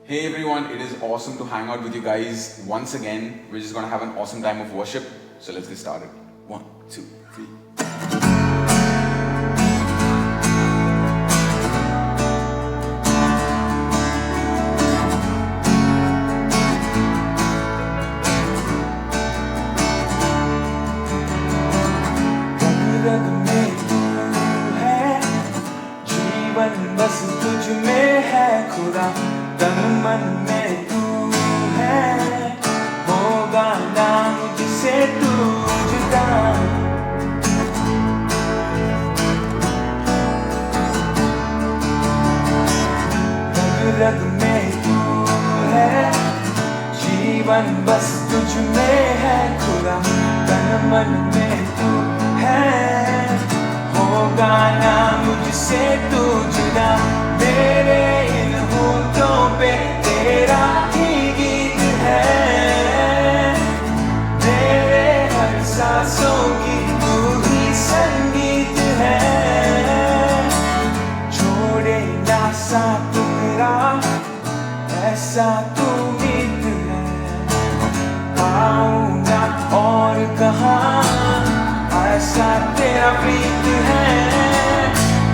Hey everyone, it is awesome to hang out with you guys once again. We're just gonna have an awesome time of worship. So let's get started. 1, 2, 3. रग में तू है, जीवन बस तुझ में है खुदा, तन मन में तू है, होगा ना मुझसे तू जुदा। रग रग में तू है, जीवन बस तुझ में है खुदा, तन मन में तू है, होगा ना मुझसे तू जुदा। मेरे इन होठों पे तेरा ही गीत है, मेरे हर सांसों की तू ही संगीत है। छोड़े ना साथ मेरा ऐसा तू मीत है, आऊं ना और कहाँ ऐसा तेरा प्रीत है।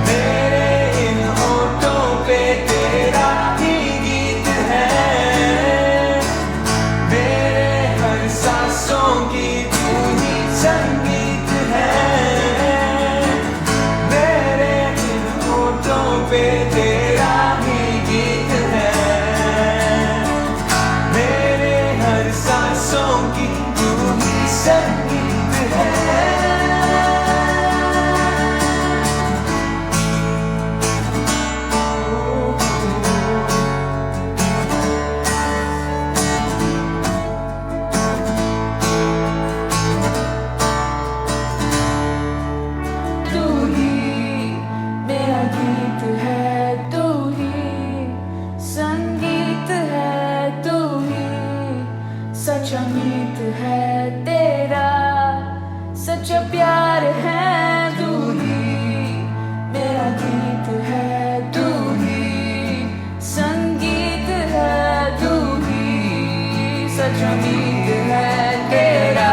मेरे इन होठों पे तेरा ही गीत है, मेरे हर सांसों की तू ही संगीत है। मेरे इन होठों पे तेरा ही गीत है, मेरे हर सांसों की तू ही संगीत है। सच्चा मीत है तेरा, सच्चा प्यार है तू ही, मेरा गीत है तू ही, संगीत है तू ही। सच्चा मीत है तेरा,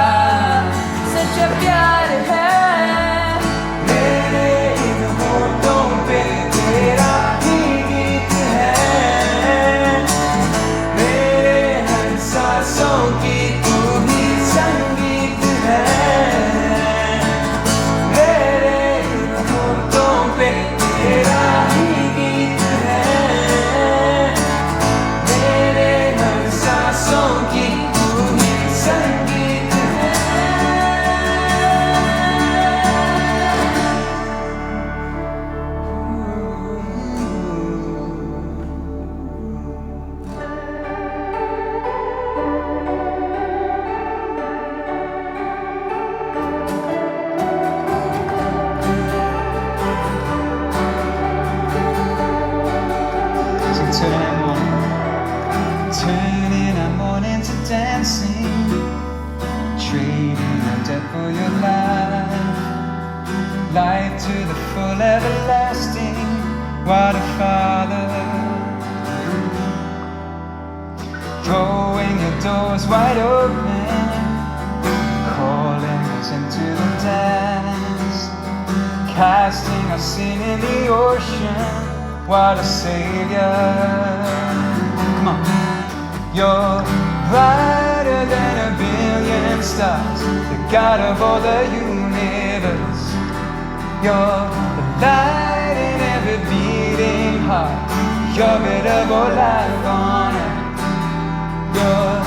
सच्चा प्यार है। मेरे इन होठों पे तेरा ही गीत है, मेरे हर सांसों की तू ही संगीत है। मेरे इन होठों पे तेरा ही गीत है, मेरे हर सांसों की तू ही संगीत है। So turning our morning to dancing, trading our death for your life, life to the full everlasting. What a Father, throwing your doors wide open, calling us into the dance, casting our sin in the ocean. What a Savior. Come on. You're brighter than a billion stars, the God of all the universe. You're the light in every beating heart, you're bit of all life on earth. You're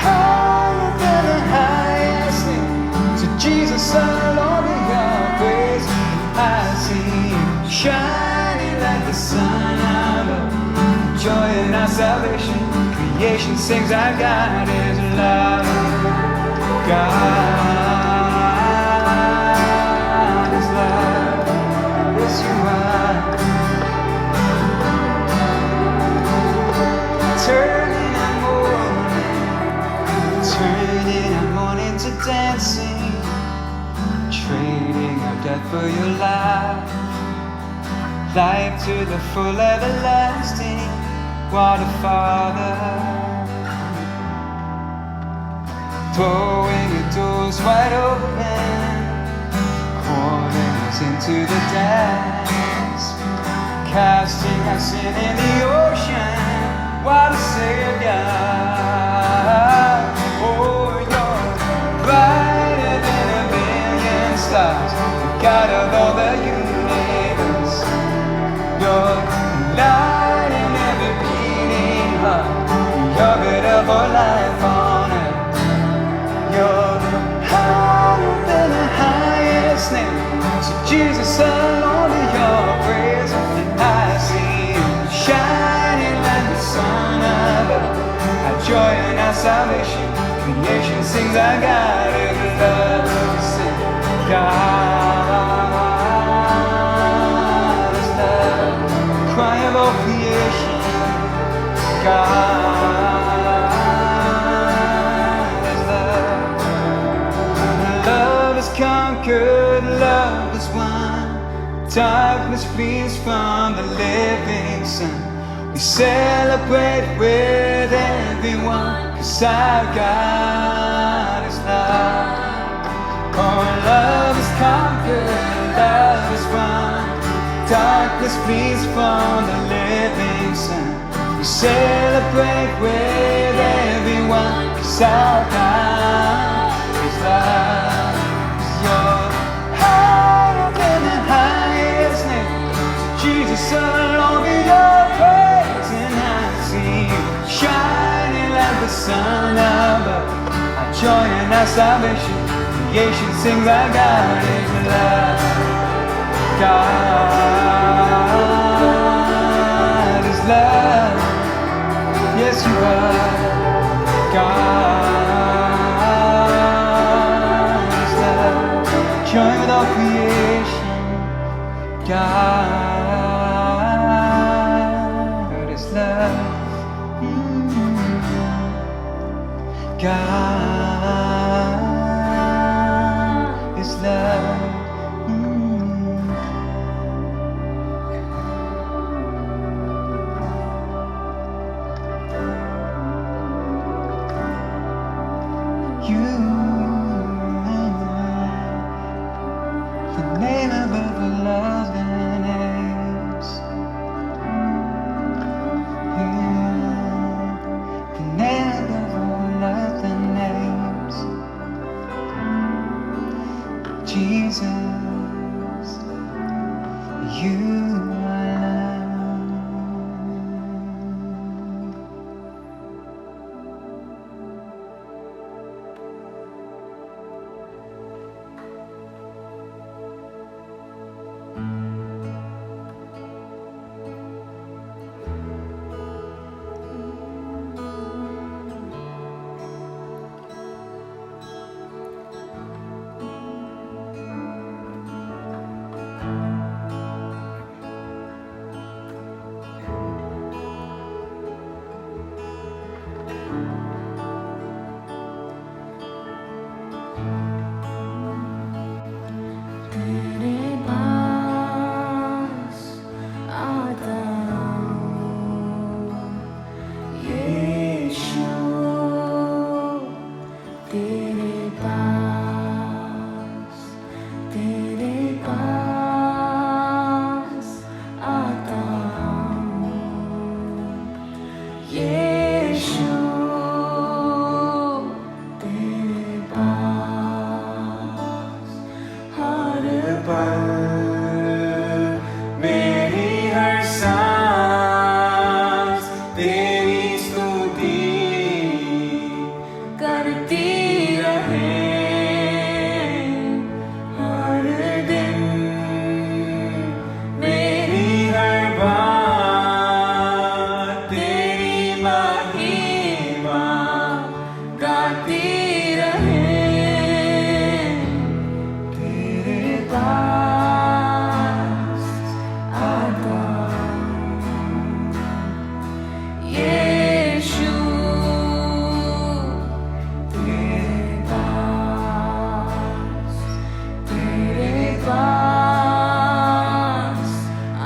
higher than the highest thing, so Jesus alone be your praise. I see you shining like the sun above, joy in our salvation. Creation sings our God is love. God is love. Yes, you are. Turning our morning to dancing, trading our death for your life, life to the full everlasting. what a father. Throwing your doors wide open, calling us into the dance, casting our sin in the ocean. What a Savior. Oh, you're brighter than a million stars, God of all the universe. You're light in every beating heart, you're good of all life on earth. You're higher than the highest name, so Jesus alone in your praise. And I see you shining like the sun above, our joy and our salvation. Creation sings our God is love. Sing, God is love. Cry of all creation, God is love. Love is conquered, love is won. Darkness flees from the living sun. We celebrate with everyone, 'cause our God is love. Oh, love is conquered, love is won. Darkness flees from the living sun. We celebrate with everyone, 'cause our God is love. 'Cause you're higher than the highest name, Jesus alone be your praise. And I see you shining like the sun above, our joy and our salvation. Creation sings our God is love. God is love. Yes, you are. God is love. Join with all creation. God is love. God is love. You, the name above all other names. The name above all other names. Jesus, you are love. तेरे पास आता हूँ यीशु, तेरे पास आता हूँ यीशु, तेरे पास हर पल मेरी हर सांस तेरी स्तुति करती रहे। हर दिन मेरी हर बात तेरी महिमा गाती रहे। तेरे पास आता हूँ यीशु, तेरे पास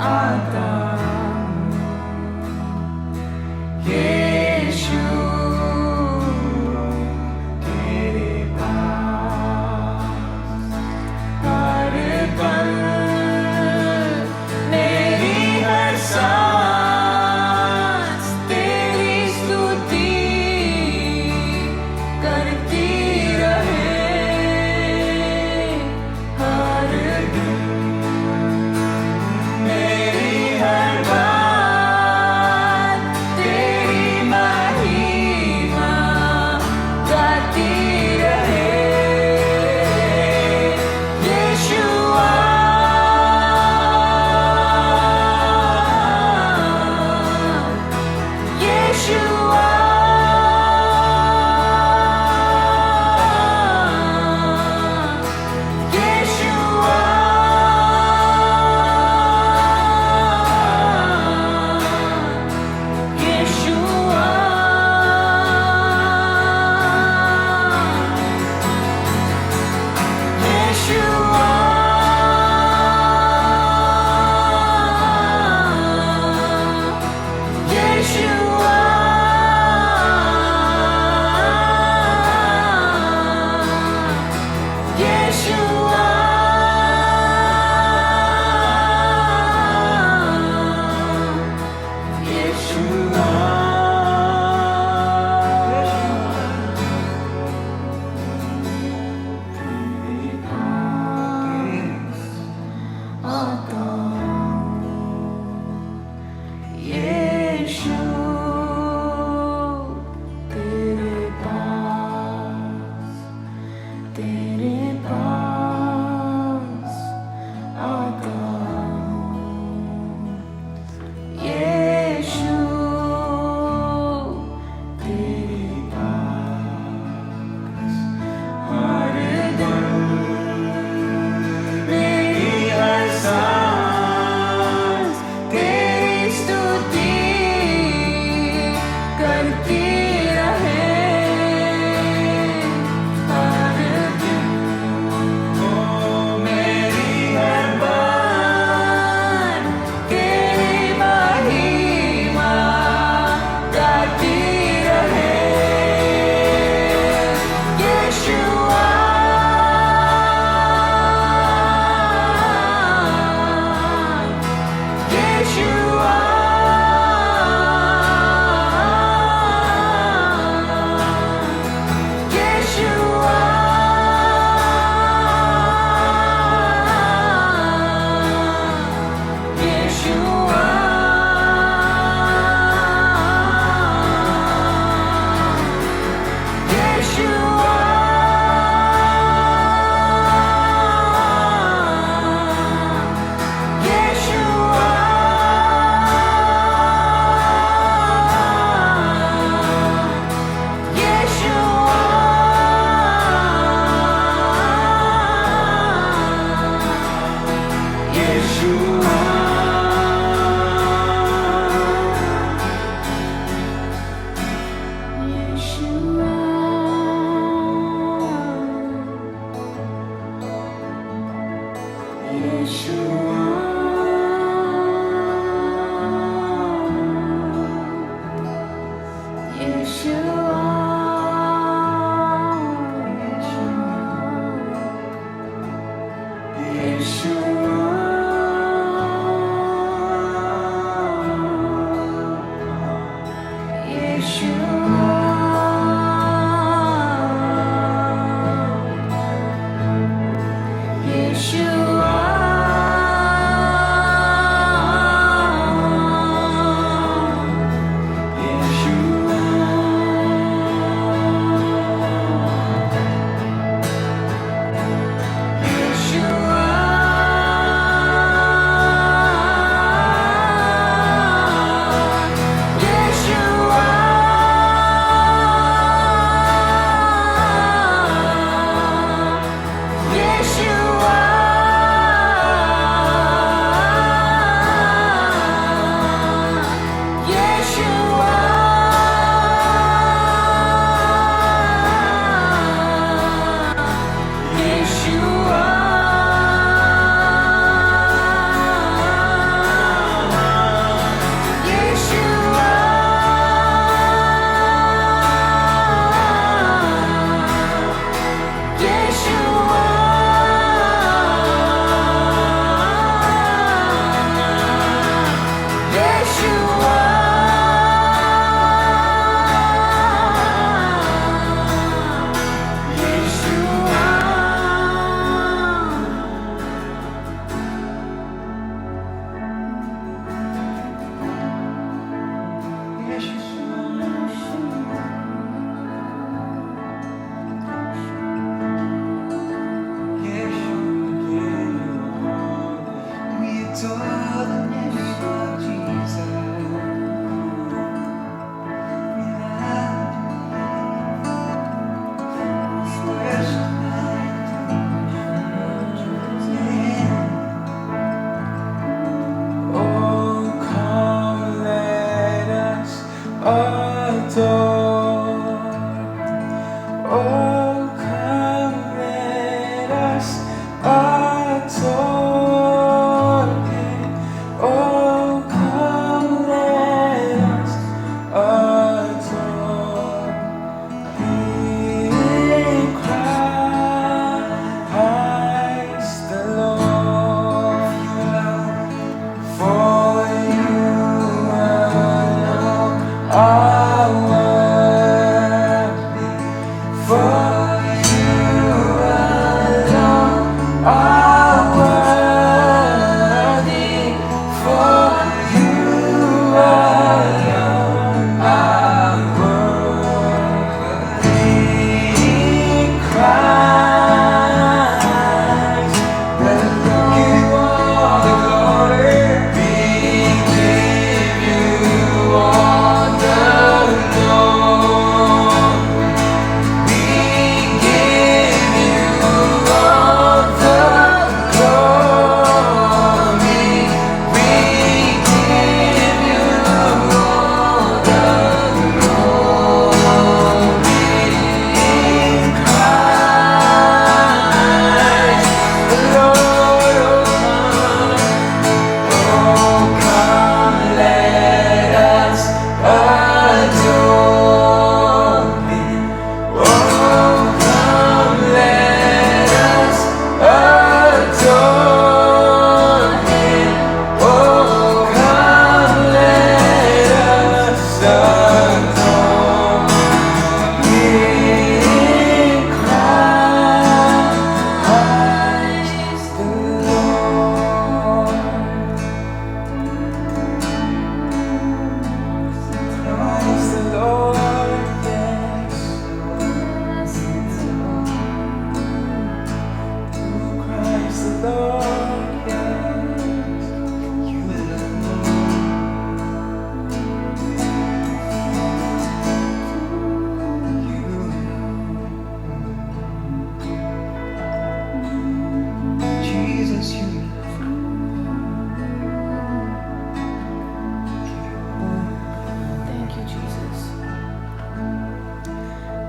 आता हूँ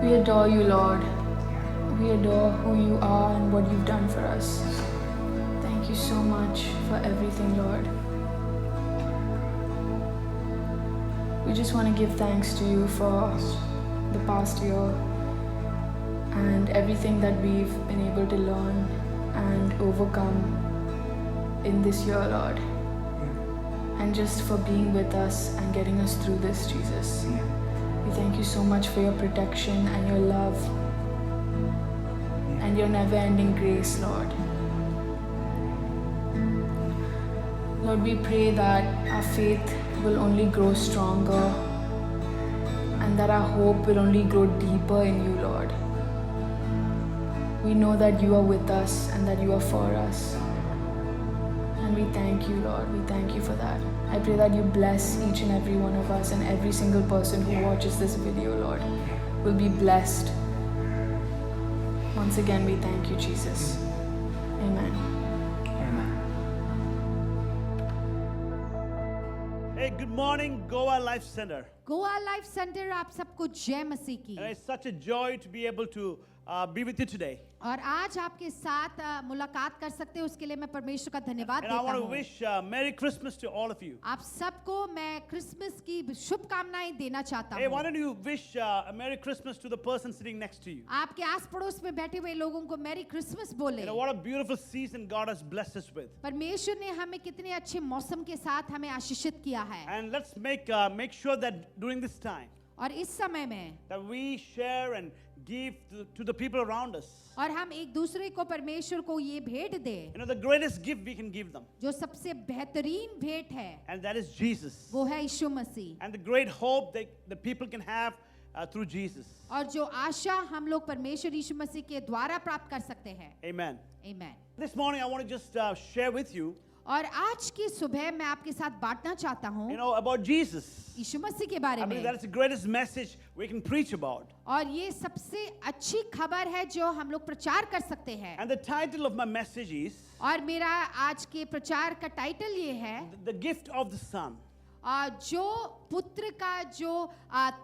We adore you, Lord. We adore who you are and what you've done for us. Thank you so much for everything, Lord. We just want to give thanks to you for the past year and everything that we've been able to learn and overcome in this year, Lord. And just for being with us and getting us through this, Jesus. We thank you so much for your protection and your love and your never-ending grace, Lord. Lord, we pray that our faith will only grow stronger and that our hope will only grow deeper in you, Lord. We know that you are with us and that you are for us. And we thank you, Lord. We thank you for that. I pray that you bless each and every one of us, and every single person who watches this video, Lord, will be blessed. Once again, we thank you, Jesus. Amen. Amen. Hey, good morning, Goa Life Center. Goa life centre आप सबको जय मसीह की। And it's such a joy to be able to be with you today. और आज आपके साथ मुलाकात कर सकते हैं, उसके लिए मैं परमेश्वर का धन्यवाद And I देता want to हूँ। wish Merry Christmas to all of you. आप सबको मैं क्रिसमस की शुभकामनाएं देना चाहता Hey, why हूँ। don't you wish a Merry Christmas to the person sitting next to you? आपके आस पड़ोस में बैठे हुए लोगों को मैरी क्रिसमस बोले। You know, what a beautiful season God has blessed us with. परमेश्वर ने हमें कितने अच्छे मौसम के साथ हमें आशीषित किया है। And let's make sure that during this time और इस समय में that we share and give to the people around us. और हम एक दूसरे को परमेश्वर को ये भेंट दें, You know, the greatest gift we can give them, जो सबसे बेहतरीन भेंट है and that is Jesus. वो है यीशु मसीह। And the great hope that the people can have through Jesus. और जो आशा हम लोग परमेश्वर यीशु मसीह के द्वारा प्राप्त कर सकते हैं। Amen. आमीन। This morning I want to just share with you, और आज की सुबह मैं आपके साथ बांटना चाहता हूँ you know, about Jesus. यीशु मसीह के बारे I believe में। that's the greatest message we can preach about. और ये सबसे अच्छी खबर है जो हम लोग प्रचार कर सकते हैं। And the title of my message is और मेरा आज के प्रचार का टाइटल ये है, The Gift of the Son. जो पुत्र का जो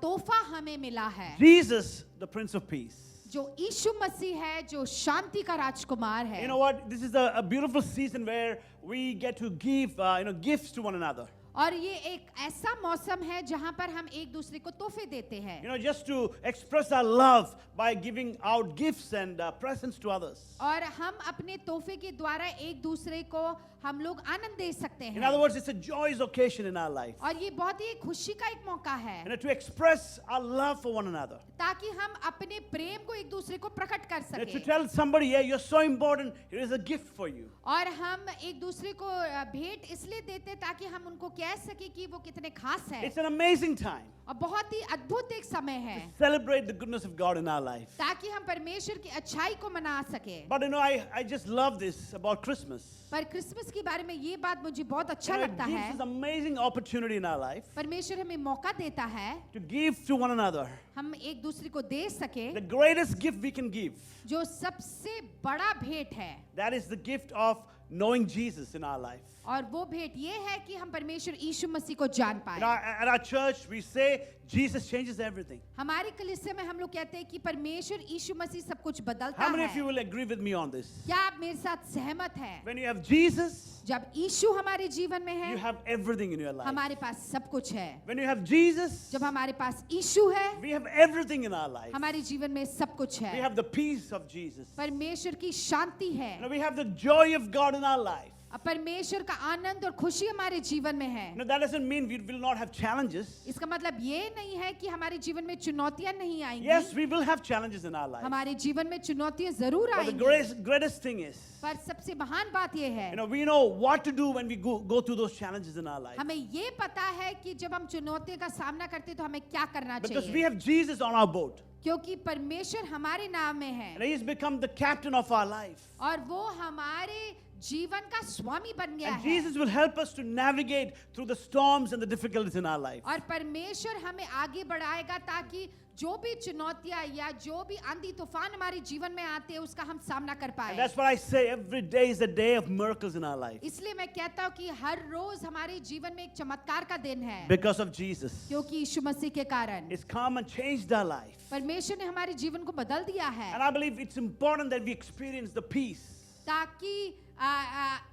तोहफा हमें मिला है, Jesus, the Prince of Peace. जो यीशु मसीह है, जो शांति का राजकुमार है। You know what? This is a beautiful season where we get to give gifts to one another. और ये एक ऐसा मौसम है जहाँ पर हम एक दूसरे को तोहफे देते हैं। You know, just to express our love by giving out gifts and presents to others. और हम अपने तोहफे के द्वारा एक दूसरे को हम लोग आनंद दे सकते In हैं। other words, it's a joyous occasion in our life. और ये बहुत ही खुशी का एक मौका है, You know, to express our love for one another. ताकि हम अपने प्रेम को एक दूसरे को प्रकट कर You know, to सकें। tell somebody, yeah, you're so important, here is a gift for you. और हम एक दूसरे को भेंट इसलिए देते हैं ताकि हम उनको कह सके कि वो कितने खास है। It's an amazing time और बहुत ही अद्भुत एक समय है, to celebrate the goodness of God in our life. ताकि हम परमेश्वर की अच्छाई को मना सके। But you know, I just love this about Christmas. पर क्रिसमस के बारे में ये बात मुझे बहुत You अच्छा know, it लगता gives है। us amazing opportunity in our life परमेश्वर हमें मौका देता है to give to one another. हम एक दूसरे को दे सके। The greatest gift we can give, जो सबसे बड़ा भेंट है, that is the gift of knowing Jesus in our life. और वो भेंट ये है कि हम परमेश्वर यीशु मसीह को जान You know, पाए। at our church, we say Jesus changes everything. हमारे कलीसिया में हम लोग कहते हैं कि परमेश्वर यीशु मसीह सब कुछ बदलता How many of you है। will agree with me on this? क्या आप मेरे साथ सहमत हैं? When you have Jesus, जब यीशु हमारे जीवन में you है, have everything in your life. हमारे पास सब कुछ है। When you have Jesus, जब हमारे पास यीशु है, we have everything in our life. हमारे जीवन में सब कुछ We है। have the peace of Jesus. परमेश्वर की शांति है, You know, we have the joy of God in our life. और परमेश्वर का आनंद और खुशी हमारे जीवन में है। You know, that doesn't mean we will not have challenges. इसका मतलब ये नहीं है कि हमारे जीवन में चुनौतियां नहीं आएंगी। Yes, we will have challenges in our life. हमारे जीवन में चुनौतियां जरूर But the आएंगी, greatest thing is, पर सबसे महान बात यह है, you know, we know what to do when we go through those challenges in our life. हमें ये पता है कि जब हम चुनौतियों का सामना करते हैं तो हमें क्या करना Because we चाहिए, have Jesus on our boat. क्योंकि परमेश्वर हमारे नाम में है And He's become the captain of our life. और वो हमारे जीवन का स्वामी बन गया And है। Jesus will help us to navigate through the storms and the difficulties in our life. और परमेश्वर हमें आगे बढ़ाएगा ताकि जो भी चुनौतियां या जो भी आंधी तूफान हमारे जीवन में आते हैं उसका हम सामना कर And पाए। that's what I say, every day is a day of miracles in our life. इसलिए मैं कहता हूँ कि हर रोज हमारे जीवन में एक चमत्कार का दिन है, Because of Jesus. क्योंकि यीशु मसीह के कारण It's come and changed our life. परमेश्वर ने हमारे जीवन को बदल दिया है, And I believe it's important that we experience the peace. ताकि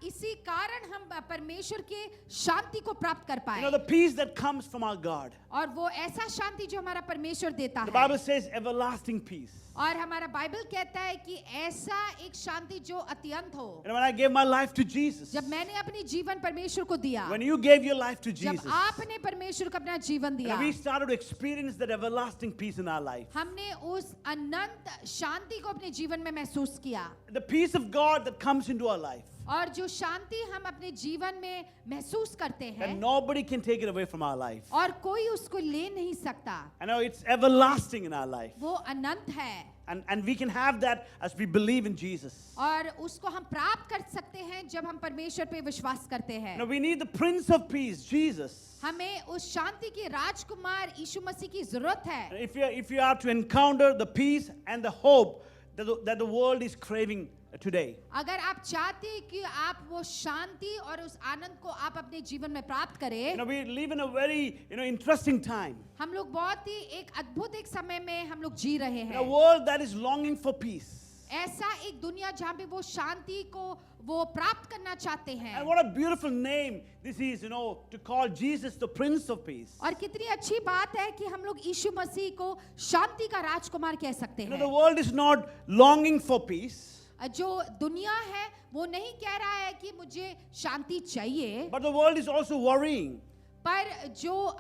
इसी कारण हम परमेश्वर के शांति को प्राप्त कर You know, पाए, the peace that comes from our God. और वो ऐसा शांति जो हमारा परमेश्वर देता The है। Bible says everlasting peace. और हमारा बाइबल कहता है कि ऐसा एक शांति जो अत्यंत हो। And when I gave my life to Jesus, जब मैंने अपनी जीवन परमेश्वर को दिया, when you gave your life to जब Jesus, आपने परमेश्वर को अपना जीवन दिया, and we started to experience that everlasting peace in our life. हमने उस अनंत शांति को अपने जीवन में महसूस किया, The peace of God that comes into our life. और जो शांति हम अपने जीवन में महसूस करते हैं And nobody can take it away from our life. और कोई उसको ले नहीं सकता, I know it's everlasting in our life. वो अनंत है, And we can have that as we believe in Jesus. और उसको हम प्राप्त कर सकते हैं जब हम परमेश्वर पे विश्वास करते हैं। Now we need the Prince of Peace, Jesus. हमें उस शांति के राजकुमार यीशु मसीह की जरूरत है। And if you are to encounter the peace and the hope that the world is craving today. अगर आप चाहते हैं कि आप वो शांति और उस आनंद को आप अपने जीवन में प्राप्त करें, You know, we live in a very, interesting time. हम लोग बहुत ही एक अद्भुत एक समय में हम लोग जी रहे In a हैं। world that is longing for peace. ऐसा एक दुनिया जहाँ पे वो शांति को वो प्राप्त करना चाहते हैं, And what a beautiful name this is, to call Jesus the Prince of Peace. और कितनी अच्छी बात है कि हम लोग यीशु मसीह को शांति का राजकुमार कह सकते The हैं। world is not longing for peace, जो दुनिया है वो नहीं कह रहा है कि मुझे शांति चाहिए, but the world is also worrying पर जो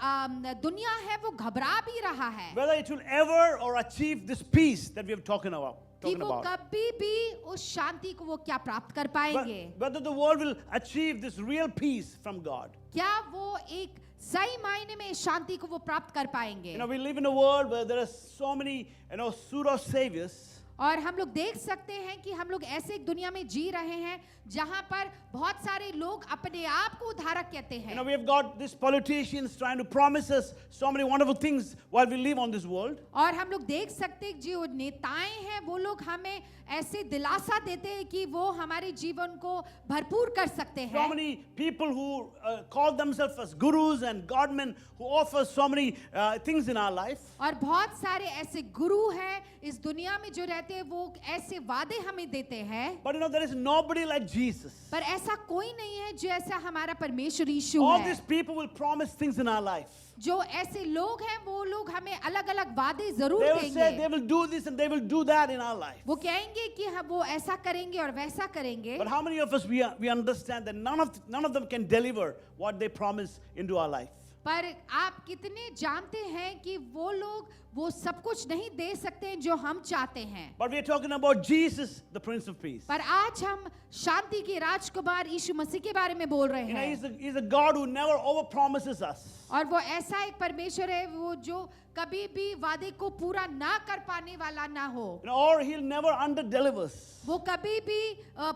दुनिया है वो घबरा भी रहा है whether it will ever or achieve this peace that we have talking कि about. वो कभी भी उस शांति को वो क्या प्राप्त कर पाएंगे, Whether the world will achieve this real peace from God. क्या वो एक सही मायने में इस शांति को वो प्राप्त कर पाएंगे। We live in a world where there are so many, pseudo saviors. और हम लोग देख सकते हैं कि हम लोग ऐसे एक दुनिया में जी रहे हैं जहां पर बहुत सारे लोग अपने आप को उद्धारक कहते हैं। We have got these politicians trying to promise us so many wonderful things while we live on this world. और हम लोग देख सकते हैं जो नेताएं हैं वो लोग हमें ऐसे दिलासा देते हैं कि वो हमारे जीवन को भरपूर कर सकते So हैं। many people who call themselves as gurus and godmen who offer so many things in our life. और बहुत सारे ऐसे गुरु हैं इस दुनिया में जो रहते हैं, वो ऐसे वादे हमें देते हैं, But there is nobody like Jesus. पर ऐसा कोई नहीं है जो ऐसा हमारा परमेश्वर यीशु All है। these people will promise things in our life. जो ऐसे लोग हैं वो लोग हमें अलग अलग वादे जरूर They will say they देंगे। will do this and they will do that in our life. वो कहेंगे कि हम वो ऐसा करेंगे और वैसा करेंगे, But how many of us we understand that none of them can deliver what they promise into our life? पर आप कितने जानते हैं कि वो लोग वो सब कुछ नहीं दे सकते हैं जो हम चाहते हैं। But we are talking about Jesus, the Prince of Peace. पर आज हम शांति के राजकुमार यीशु मसीह के बारे में बोल रहे हैं, He's a God who never overpromises us. और वो ऐसा एक परमेश्वर है वो जो कभी भी वादे को पूरा ना कर पाने वाला ना हो, Or he'll never underdelivers. वो कभी भी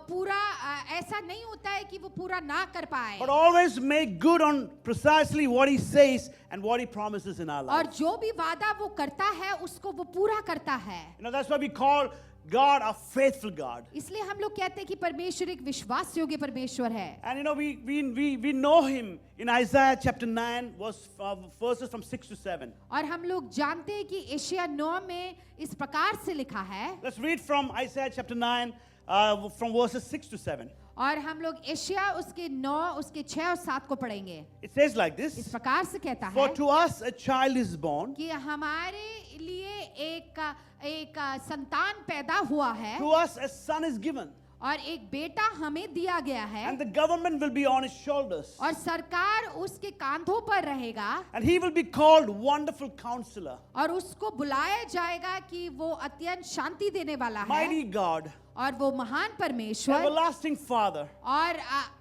पूरा ऐसा नहीं होता है कि वो पूरा ना कर पाए, But always make good on precisely what he says and what he promises in our और life. जो भी वादा वो करता है उसको वो पूरा करता है। That's why we call God a faithful God. इसलिए हम लोग कहते हैं कि परमेश्वर एक विश्वास योग्य परमेश्वर है। And we know him in Isaiah chapter 9 verses from 6 to 7. और हम लोग जानते हैं कि एशिया 9 में इस प्रकार से लिखा है, Let's read from Isaiah chapter 9 from verses 6 to 7. और हम लोग एशिया उसके 9 उसके 6 और 7 को पढ़ेंगे। It says like इस this: प्रकार से कहता For है to us a child is born, कि हमारे लिए एक संतान पैदा हुआ है, to us a son is given, और एक बेटा हमें दिया गया है, and the government will be on his shoulders, और सरकार उसके कांधों पर रहेगा, and he will be called Wonderful Counselor, और उसको बुलाया जाएगा कि वो अत्यंत शांति देने वाला है, Mighty God, और वो महान परमेश्वर, Everlasting Father. और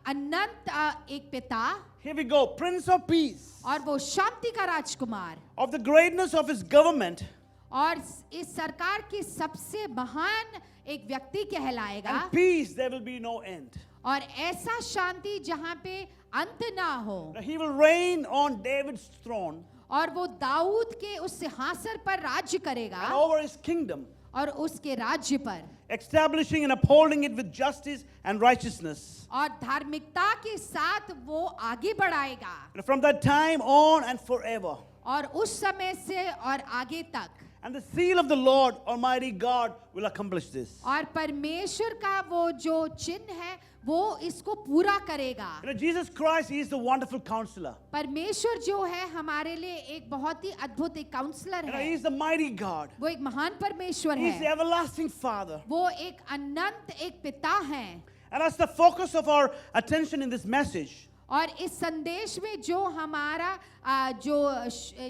अनंत एक पिता, Here we go, Prince of Peace. और वो शांति का राजकुमार। Of the greatness of his government और इस सरकार के सबसे महान एक व्यक्ति कहलाएगा, and peace, there will be no end. और ऐसा शांति जहाँ पे अंत ना हो, He will reign on David's throne और वो दाऊद के उस सिंहासन पर राज्य करेगा and over his kingdom, और उसके राज्य पर, establishing and upholding it with justice and righteousness. और धार्मिकता के साथ वो आगे बढ़ाएगा, And from that time on and forever. और उस समय से और आगे तक। And the seal of the Lord Almighty God will accomplish this. और परमेश्वर का वो जो चिन्ह है वो इसको पूरा करेगा। You know, Jesus Christ, He is the wonderful counselor. परमेश्वर जो है हमारे लिए एक बहुत ही अद्भुत एक काउंसलर You know, है, He is the mighty God. वो एक महान परमेश्वर He is the है, everlasting Father. वो एक अनंत एक पिता है। And that's the focus of our attention in this message. और इस संदेश में जो हमारा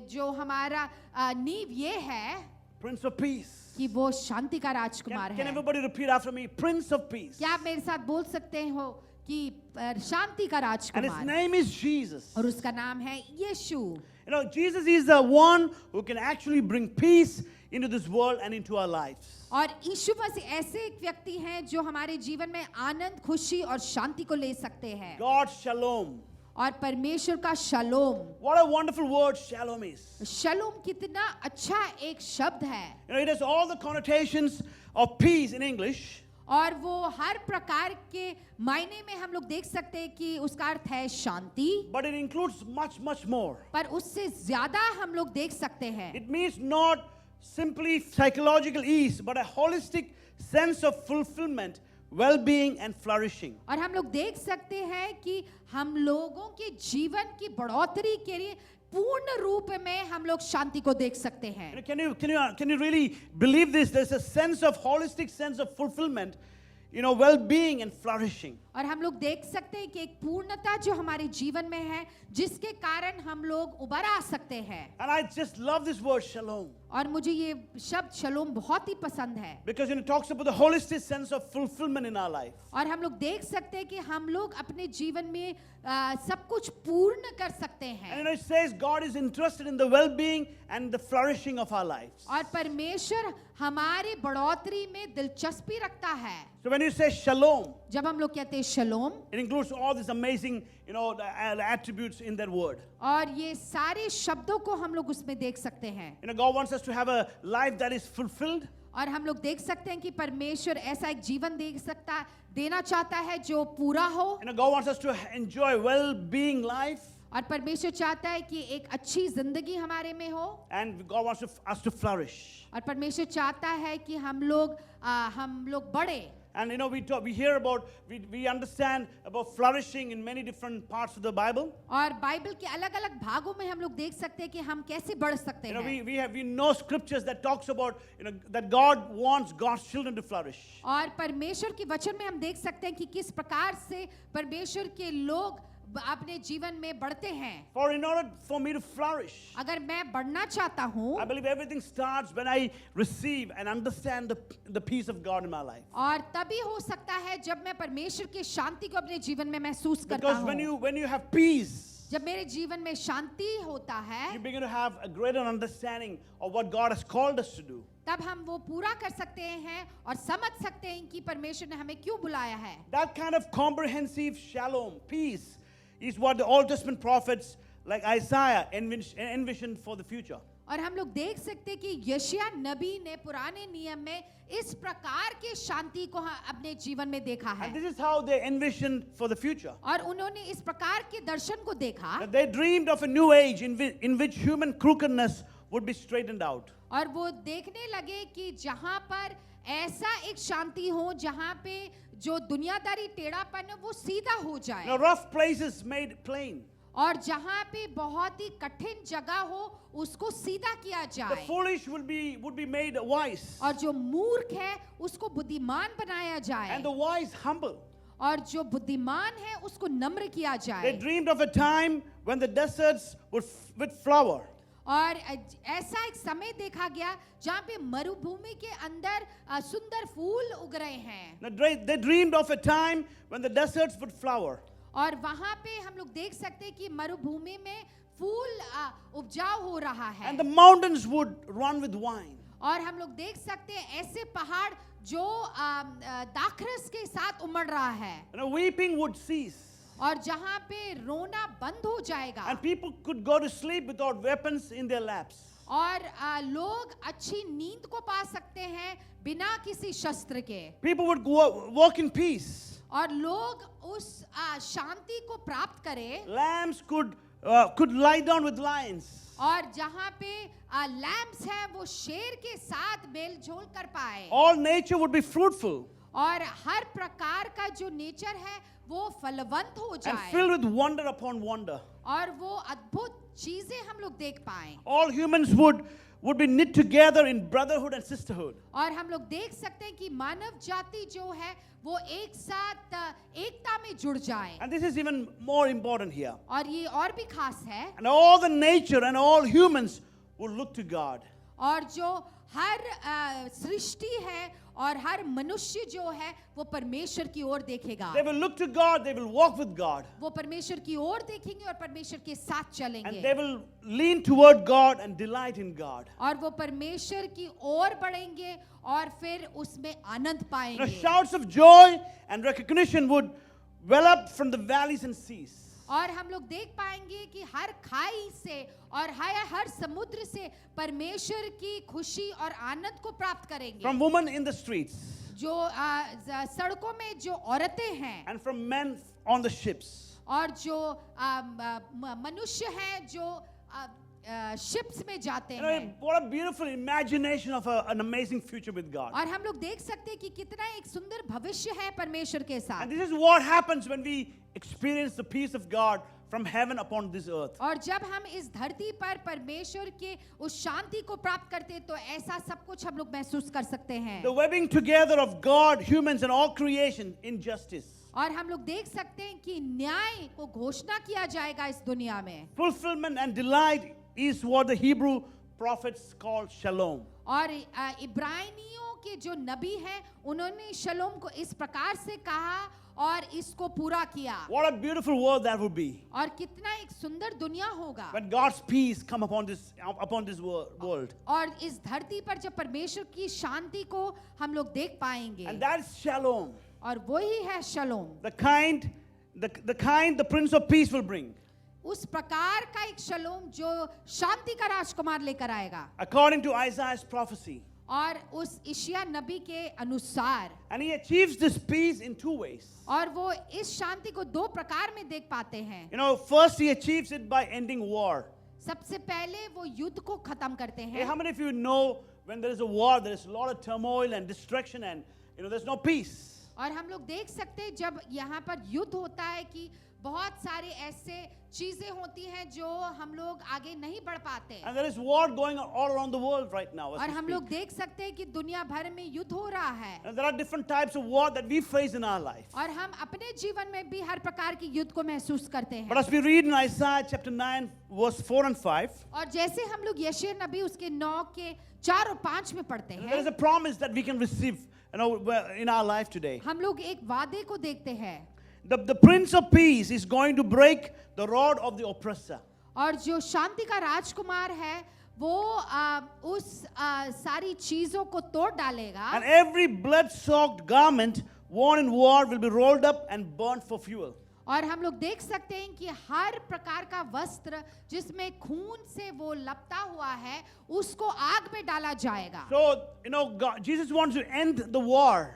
जो हमारा नींव ये है Prince of Peace. कि वो शांति का राजकुमार Can है। everybody repeat after me? Prince of Peace. क्या आप मेरे साथ बोल सकते हो कि शांति का And His Rajkumar, name is Jesus. और उसका नाम है यीशु। You know, Jesus is the one who can actually bring peace into this world and into our lives. और यीशु मसीह ऐसे एक व्यक्ति हैं जो हमारे जीवन में आनंद, खुशी और शांति को ले सकते हैं। God Shalom. और परमेश्वर का शलोम, What a wonderful word Shalom is. शलोम कितना अच्छा एक शब्द है, You know, it has all the connotations of peace in English, और वो हर प्रकार के मायने में हम लोग देख सकते हैं कि उसका अर्थ है शांति, but it includes much, much more. पर उससे ज्यादा हम लोग देख सकते हैं। It means not simply psychological ease, but a holistic sense of fulfillment, well-being, and flourishing. और हम लोग देख सकते हैं कि हम लोगों के जीवन की बढ़ोतरी के लिए पूर्ण रूप में हम लोग शांति को देख सकते You हैं। know, can you really believe this? There's a sense of holistic sense of fulfillment, you know, well-being and flourishing. और हम लोग देख सकते हैं कि एक पूर्णता जो हमारे जीवन में है जिसके कारण हम लोग उबर आ सकते हैं। And I just love this word Shalom और मुझे ये शब्द शलोम बहुत ही पसंद है, because it talks about the holistic sense of fulfillment in our life. और हम लोग देख सकते हैं कि हम लोग अपने जीवन में सब कुछ पूर्ण कर सकते And हैं, you know, it says God is interested in the well-being and the flourishing of our lives. और परमेश्वर हमारे बढ़ोतरी में दिलचस्पी रखता है। So when you say Shalom, जब हम लोग कहते हैं शलोम, it includes all these amazing, you know, the attributes in that word. और ये सारे शब्दों को हम लोग उसमें देख सकते हैं, You know, God wants us to have a life that is fulfilled. और हम लोग देख सकते हैं कि परमेश्वर ऐसा एक जीवन देना चाहता है जो पूरा हो, You know, God wants us to enjoy well-being life, और परमेश्वर चाहता है कि एक अच्छी जिंदगी हमारे में हो, and God wants us to flourish. और परमेश्वर चाहता है कि हम लोग बढ़े। And you know, we hear about, we understand about flourishing in many different parts of the Bible. और बाइबल के अलग-अलग भागों में हम लोग देख सकते हैं कि हम कैसे बढ़ सकते You know, हैं, we know scriptures that talks about, you know, that God wants God's children to flourish. और परमेश्वर के वचन में हम देख सकते हैं कि किस प्रकार से परमेश्वर के लोग अपने जीवन में बढ़ते हैं। For in order for me to flourish, अगर मैं बढ़ना चाहता हूँ, I believe everything starts when I receive and understand the peace of God in my life. और तभी हो सकता है जब मैं परमेश्वर की शांति को अपने जीवन में महसूस करता Because हूँ। when you have peace, जब मेरे जीवन में शांति होता you है, begin to have a greater understanding of what God has called us to do. तब हम वो पूरा कर सकते हैं और समझ सकते हैं कि परमेश्वर ने हमें क्यों बुलाया है। That kind of comprehensive shalom, peace, is what the Old Testament prophets like Isaiah envisioned for the future. और हम लोग देख सकते हैं कि यशायाह नबी ने पुराने नियम में इस प्रकार के शांति को अपने जीवन में देखा है, And this is how they envisioned for the future. और उन्होंने इस प्रकार के दर्शन को देखा, That they dreamed of a new age in which human crookedness would be straightened out. और वो देखने लगे कि जहां पर ऐसा एक शांति हो जहां पे जो दुनियादारी टेढ़ापन है वो सीधा हो जाए, Now, rough places made plain. और जहां पे बहुत ही कठिन जगह हो उसको सीधा किया The जाए, foolish would be made wise, और जो मूर्ख है उसको बुद्धिमान बनाया जाए, and the wise humble. और जो बुद्धिमान है उसको नम्र किया They जाए। dreamed of a time when the deserts would with flower, और ऐसा एक समय देखा गया जहाँ पे मरुभूमि के अंदर सुंदर फूल उग रहे हैं, Now, they dreamed of a time when the deserts would flower. और वहां पे हम लोग देख सकते हैं कि मरुभूमि में फूल उपजाऊ हो रहा है, And the mountains would run with wine. और हम लोग देख सकते हैं ऐसे पहाड़ जो दाखरस के साथ उमड़ रहा है, And weeping would cease. और जहां पे रोना बंद हो जाएगा And people could go to sleep without weapons in their laps. और लोग अच्छी नींद को पा सकते हैं बिना किसी शस्त्र के People would walk in peace. और लोग उस शांति को प्राप्त करें Lambs could lie down with lions. और जहां पे लैम्प्स हैं वो शेर के साथ मेल जोल कर पाए All nature would be fruitful और हर प्रकार का जो नेचर है वो फलवंत हो and जाए filled with wonder upon wonder. और वो अद्भुत चीजें हम लोग देख पाए All humans would be knit together in brotherhood and sisterhood. और हम लोग देख सकते हैं कि मानव जाति जो है वो एक साथ एकता में जुड़ जाए And this is even more important here. और ये और भी खास है And all the nature and all humans would look to God. और जो हर सृष्टि है और हर मनुष्य जो है वो परमेश्वर की ओर देखेगा They will look to God, they will walk with God, वो परमेश्वर की ओर देखेंगे और परमेश्वर के साथ and चलेंगे they will lean toward God and delight in God. और वो परमेश्वर की ओर बढ़ेंगे और फिर उसमें आनंद You know, पाएंगे shouts of joy and recognition would well up from the valleys and seas. और हम लोग देख पाएंगे कि हर खाई से और हर समुद्र से परमेश्वर की खुशी और आनंद को प्राप्त करेंगे From women in the streets जो सड़कों में जो औरतें हैं and from men on the ships. और जो मनुष्य हैं जो शिप्स में जाते You know, हैं what a beautiful imagination of an amazing future with God. और हम लोग देख सकते हैं कि कितना एक सुंदर भविष्य है परमेश्वर के साथ And this is what happens when we experience the peace of God from heaven upon this earth. और जब हम इस धरती पर परमेश्वर के उस शांति को प्राप्त करते हैं तो ऐसा सब कुछ हम लोग महसूस कर सकते हैं The webbing together of God, humans, and all creation in justice. और हम लोग देख सकते हैं कि न्याय को घोषणा किया जाएगा इस दुनिया में Fulfillment and delight is what the Hebrew prophets called shalom. और इब्रानियों के जो नबी हैं उन्होंने शलोम को इस प्रकार से कहा और इसको पूरा किया What a beautiful world that would be और कितना एक सुंदर दुनिया होगा when God's peace come upon this world. और इस धरती पर जब परमेश्वर की शांति को हम लोग देख पाएंगे And that is shalom. और वही है शलोम The kind the Prince of Peace will bring. उस प्रकार का एक शलोम जो शांति का राजकुमार लेकर आएगा According to Isaiah's prophecy. और उस इशिया नबी के अनुसार And he achieves this peace in two ways. और वो इस शांति को दो प्रकार में देख पाते हैं You know, first he achieves it by ending war. सबसे पहले वो युद्ध को खत्म करते Hey, हैं how many of you know when there is a war, there is a lot of turmoil and destruction and there's no peace. और हम लोग देख सकते हैं जब यहाँ पर युद्ध होता है कि बहुत सारे ऐसे चीजें होती हैं जो हम लोग आगे नहीं बढ़ पाते And there is war going on all around the world right now. as और we हम speak. लोग देख सकते हैं कि दुनिया भर में युद्ध हो रहा है And there are different types of war that we face in our life. और हम अपने जीवन में भी हर प्रकार की युद्ध को महसूस करते But हैं as we read in Isaiah chapter 9, verse 4 and 5, और जैसे हम लोग यशायाह नबी उसके 9 के 4 और 5 में पढ़ते there is हैं a promise that we can receive in our life today. हम लोग एक वादे को देखते हैं The Prince of Peace is going to break the rod of the oppressor. और जो शांति का राजकुमार है वो उस सारी चीजों को तोड़ डालेगा And every blood-soaked garment worn in war will be rolled up and burnt for fuel. और हम लोग देख सकते हैं कि हर प्रकार का वस्त्र जिसमें खून से वो लपटा हुआ है उसको आग में डाला जाएगा So, Jesus wants to end the war.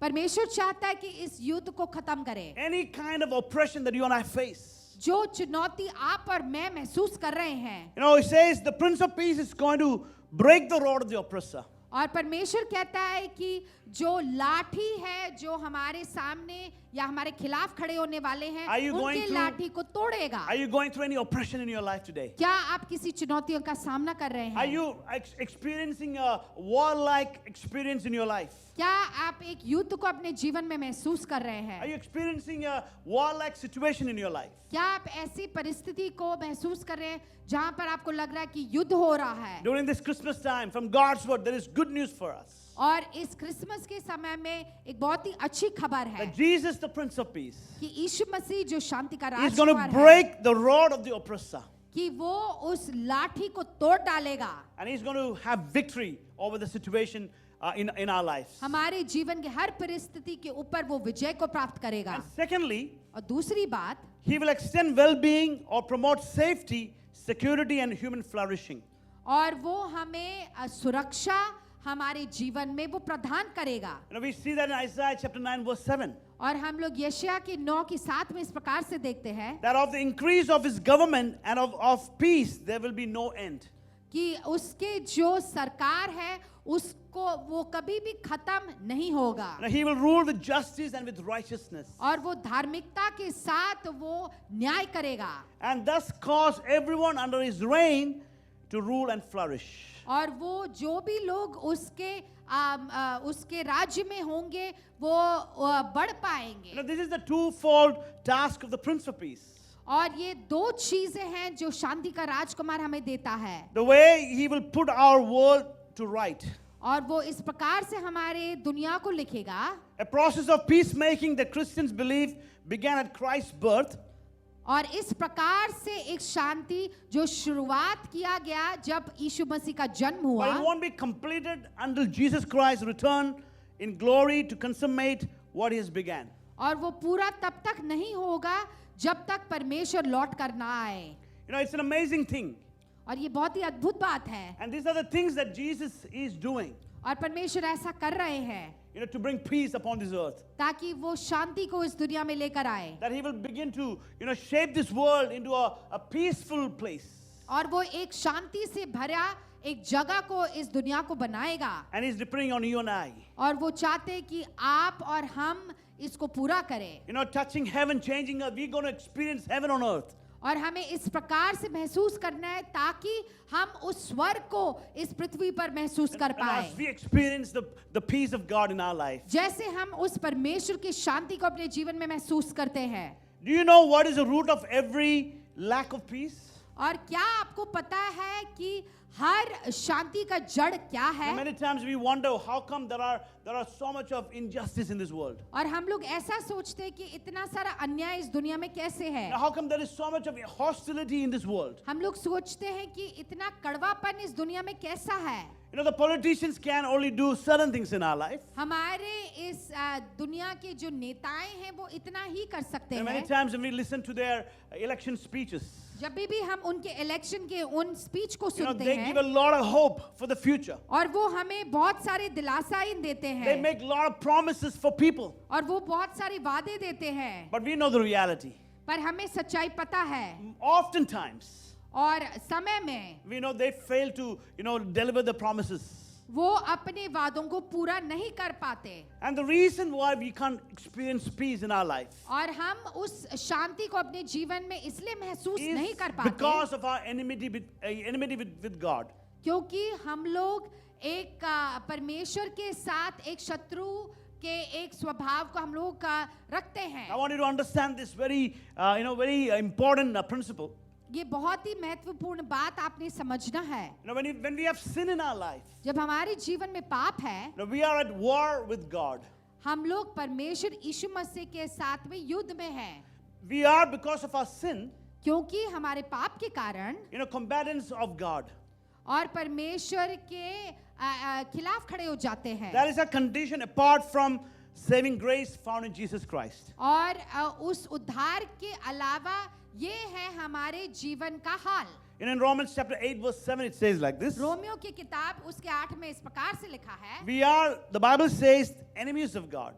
परमेश्वर चाहता है कि इस युद्ध को खत्म करे Any kind of oppression that you and I face. जो चुनौती आप और मैं महसूस कर रहे हैं It says the Prince of Peace is going to break the rod of the oppressor. और परमेश्वर कहता है कि जो लाठी है जो हमारे सामने या हमारे खिलाफ खड़े होने वाले हैं Are you going उनके through- लाठी को तोड़ेगा Are you going through any oppression in your life today? क्या आप किसी चुनौतियों का सामना कर रहे Are हैं you experiencing a war-like experience in your life? क्या आप एक युद्ध को अपने जीवन में महसूस कर रहे Are हैं you experiencing a war-like situation in your life? क्या आप ऐसी परिस्थिति को महसूस कर रहे हैं जहां पर आपको लग रहा है कि युद्ध हो रहा है During this Christmas time, from God's word, there is good news for us. और इस क्रिसमस के समय में एक बहुत ही अच्छी खबर है That Jesus, the Prince of Peace, कि यीशु मसीह जो शांति का is going to राजकुमार है break the rod of the oppressor. कि वो उस लाठी को तोड़ डालेगा And he's going to have victory over the situation in our lives. हमारे जीवन के हर परिस्थिति के ऊपर वो विजय को प्राप्त करेगा। And secondly, और दूसरी बात, He will extend well-being or promote safety, security, and human flourishing. और वो हमें सुरक्षा हमारे जीवन में वो प्रदान करेगा। You know, we see that in Isaiah chapter 9, verse 7. और हम लोग यशायाह की 9 की 7 में इस प्रकार से देखते हैं That of the increase of His government and of peace, there will be no end. कि उसके जो सरकार है उसको वो कभी भी खत्म नहीं होगा। Now, He will rule with justice and with righteousness, और वो धार्मिकता के साथ वो न्याय करेगा and thus cause everyone under His reign to rule and flourish. और वो जो भी लोग उसके राज्य में होंगे वो बढ़ पाएंगे। You know, this is the twofold task of the Prince of Peace. और ये दो चीजें हैं जो शांति का राजकुमार हमें देता है। The way He will put our world to right. और वो इस प्रकार से हमारे दुनिया को लिखेगा। A process of peacemaking that Christians believe began at Christ's birth. और इस प्रकार से एक शांति जो शुरुआत किया गया जब यीशु मसीह का जन्म हुआ, But it won't be completed until Jesus Christ return in glory to consummate what He has began. और वो पूरा तब तक नहीं होगा जब तक परमेश्वर लौट कर ना आए। You know, it's an amazing thing. और ये बहुत ही अद्भुत बात है। And these are the things that Jesus is doing, और परमेश्वर ऐसा कर रहे हैं you know, to bring peace upon this earth. ताकि वो शांति को इस दुनिया में लेकर आए। That He will begin to, you know, shape this world into a peaceful place. और वो एक शांति से भरा एक जगह को इस दुनिया को बनाएगा। And He's depending on you and I. और वो चाहते हैं कि आप और हम इसको पूरा करें। You know, touching heaven, changing earth. We're going to experience heaven on earth. और हमें इस प्रकार से महसूस करना है ताकि हम उस स्वर्ग को इस पृथ्वी पर महसूस कर And पाए। as we experience the peace of God in our life. जैसे हम उस परमेश्वर की शांति को अपने जीवन में महसूस करते हैं। Do you know what is the root of every lack of peace? और क्या आपको पता है कि हर शांति का जड़ क्या है? And many times we wonder how come there are so much of injustice in this world. और हम लोग ऐसा सोचते हैं कि इतना सारा अन्याय इस दुनिया में कैसे है? Now, how come there is so much of hostility in this world? हम लोग सोचते हैं कि इतना कड़वापन इस दुनिया में कैसा है? You know, the politicians can only do certain things in our life. हमारे इस दुनिया के जो नेताएं हैं वो इतना ही कर सकते And many हैं। times when we listen to their election speeches, जब भी हम उनके इलेक्शन के उन स्पीच को you know, सुनते they हैं give a lot of hope for the future. और वो हमें बहुत सारे दिलासाएं देते They हैं make a lot of promises for people. और वो बहुत सारे वादे देते हैं, But we know the reality. पर हमें सच्चाई पता है। Oftentimes, और समय में we know they fail to, you know, deliver the promises. वो अपने वादों को पूरा नहीं कर पाते And the reason why we can't experience peace in our life और हम उस शांति को अपने जीवन में इसलिए महसूस नहीं is कर पाते because of our enmity with God. क्योंकि हम लोग एक परमेश्वर के साथ एक शत्रु के एक स्वभाव को हम लोग रखते हैं। I want you to understand this very, very important principle. ये बहुत ही महत्वपूर्ण बात आपने समझना है। You know, when we have sin in our life, जब हमारे जीवन में पाप है, you know, we are at war with God. हम लोग परमेश्वर यीशु मसीह के साथ में युद्ध में हैं, We are, because of our sin, क्योंकि हमारे पाप के कारण you know, combatants of God. और परमेश्वर के खिलाफ खड़े हो जाते हैं। That is a condition apart from saving grace found in Jesus Christ. और उस उद्धार के अलावा ये है हमारे जीवन का हाल। In Romans chapter 8 verse 7 it says like this. Romeo की किताब उसके 8 में इस प्रकार से लिखा है We are, the Bible says, enemies of God.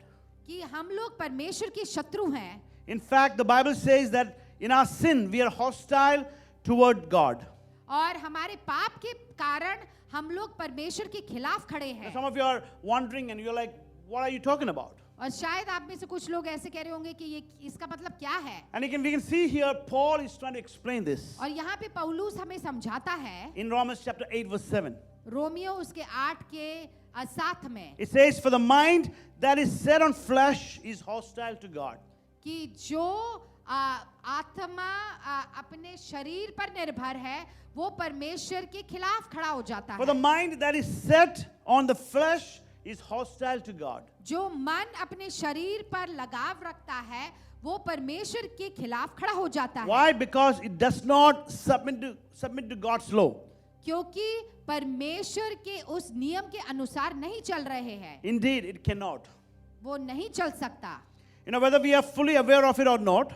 कि हम लोग परमेश्वर के शत्रु हैं। In fact, the Bible says that in our sin we are hostile toward God. और हमारे पाप के कारण हम लोग परमेश्वर के खिलाफ खड़े Now, हैं। some of you are wondering and you're like, what are you talking about? और शायद आप में से कुछ लोग ऐसे कह रहे होंगे कि ये इसका मतलब क्या है? And we can see here Paul is trying to explain this और यहाँ पे पौलुस हमें समझाता है in Romans chapter 8 verse 7. Romeo उसके 8 के 7 में It says, for the mind that is set on flesh is hostile to God. कि जो आत्मा अपने शरीर पर निर्भर है वो परमेश्वर के खिलाफ खड़ा हो जाता For the है। mind that is set on the flesh is hostile to God. जो मन अपने शरीर पर लगाव रखता है वो परमेश्वर के खिलाफ खड़ा हो जाता है। Why? Because it does not submit to God's law. क्योंकि परमेश्वर के उस नियम के अनुसार नहीं चल रहे हैं, Indeed, it cannot. वो नहीं चल सकता. You know, whether we are fully aware of it or not,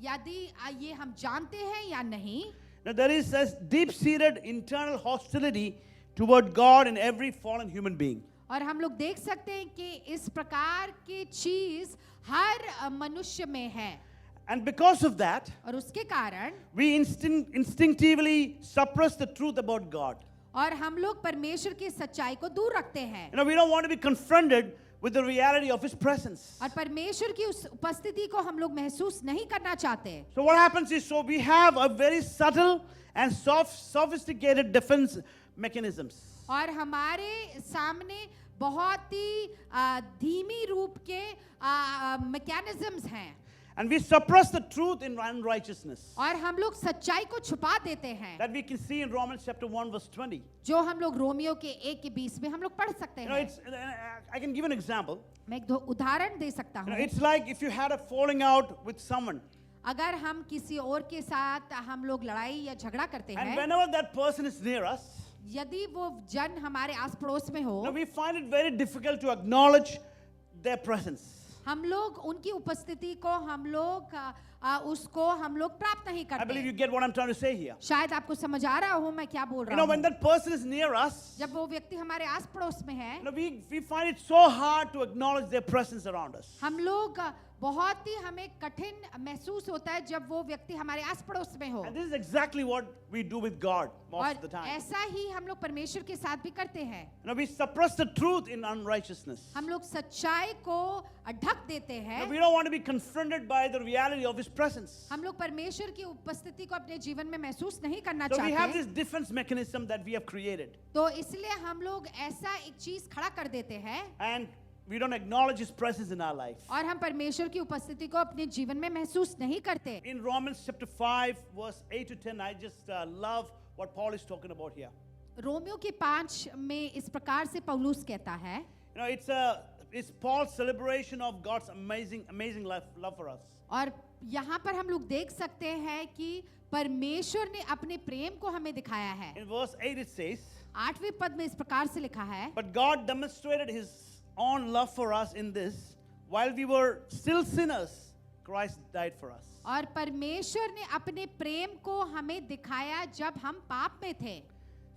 यदि ये हम जानते हैं या नहीं, now there is a deep-seated internal hostility toward God in every fallen human being. और हम लोग देख सकते हैं कि इस प्रकार की चीज हर मनुष्य में है, And because of that, और उसके कारण we instinctively suppress the truth about God. और हम लोग परमेश्वर की सच्चाई को दूर रखते हैं, You know, we don't want to be confronted with the reality of His presence. और परमेश्वर की उस उपस्थिति को हम लोग महसूस नहीं करना चाहते. So what happens is, so we have a very subtle and sophisticated defense mechanisms. और हमारे सामने बहुत ही धीमी रूप के मैकेनिज्म्स हैं, And we suppress the truth in unrighteousness. और हम लोग सच्चाई को छुपा देते हैं, That we can see in Romans chapter 1 verse 20. जो हम लोग रोमियो के 1:20 में हम लोग पढ़ सकते You know, हैं. I can give an example. मैं एक दो उदाहरण दे सकता You know, हूँ. it's like if you had a falling out with someone, अगर हम किसी और के साथ हम लोग लड़ाई या झगड़ा करते and हैं, whenever that person is near us, यदि वो जन हमारे आस पड़ोस में हो, you know, we find it very difficult to acknowledge their presence. हम लोग उनकी उपस्थिति को हम लोग उसको हम लोग प्राप्त नहीं I believe you करते. get what I'm trying to say here. शायद आपको समझ आ रहा हो मैं क्या बोल You रहा know, when हूँ. that person is near us, जब वो व्यक्ति हमारे आस पड़ोस में है, you know, we find it so hard to acknowledge their presence around us. हम लोग बहुत ही हमें कठिन महसूस होता है जब वो व्यक्ति हमारे आस पड़ोस में हो. And this is exactly what we do with God most of the और time. ऐसा ही हम लोग परमेश्वर के साथ भी करते हैं. You know, we suppress the truth in unrighteousness. हम लोग सच्चाई को ढक देते You know, हैं. we don't want to be confronted by the reality of His presence. हम लोग परमेश्वर की उपस्थिति को अपने जीवन में महसूस नहीं करना So we have चाहते, this defense mechanism that we have created. तो इसलिए हम लोग ऐसा एक चीज खड़ा कर देते हैं, And we don't acknowledge His presence in our life. और हम परमेश्वर की उपस्थिति को अपने जीवन में महसूस नहीं करते. In Romans chapter 5 verse 8 to 10, I just love what Paul is talking about here. Romeo के 5 में इस प्रकार से पौलुस कहता है, You know, it's Paul's celebration of God's amazing love for us. और यहाँ पर हम लोग देख सकते हैं कि परमेश्वर ने अपने प्रेम को हमें दिखाया है. In verse 8 it says, 8वें पद में इस प्रकार से लिखा है, but God demonstrated His own love for us in this, while we were still sinners, Christ died for us. और परमेश्वर ने अपने प्रेम को हमें दिखाया जब हम पाप में थे.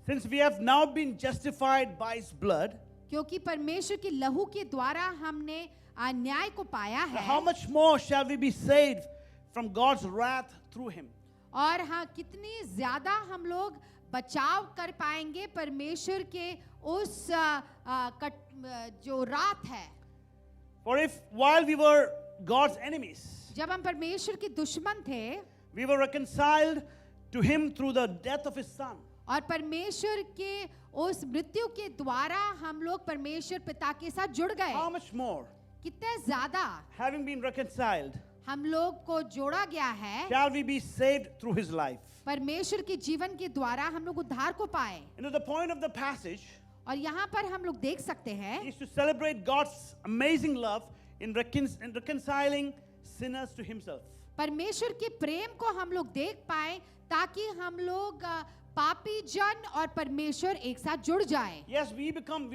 Since we have now been justified by His blood, क्योंकि परमेश्वर की लहू के द्वारा हमने न्याय को पाया है, how much more shall we be saved from God's wrath through Him? और हाँ कितनी ज्यादा हम लोग बचाव कर पाएंगे परमेश्वर के उस जो रात है. For if while we were God's enemies, जब हम परमेश्वर के दुश्मन थे, we were reconciled to Him through the death of His Son. और परमेश्वर के उस मृत्यु के द्वारा हम लोग परमेश्वर पिता के साथ जुड़ गए, How much more, कितने ज्यादा having been reconciled, हम लोग को जोड़ा गया है, shall we be saved through His life? परमेश्वर के जीवन के द्वारा हम लोग उद्धार को पाए. You know, the point of the passage और यहाँ पर हम लोग देख सकते हैं is to celebrate God's amazing love in reconciling sinners to Himself. परमेश्वर के प्रेम को हम लोग देख पाए ताकि हम लोग पापी जन और परमेश्वर एक साथ जुड़ जाए. Yes, we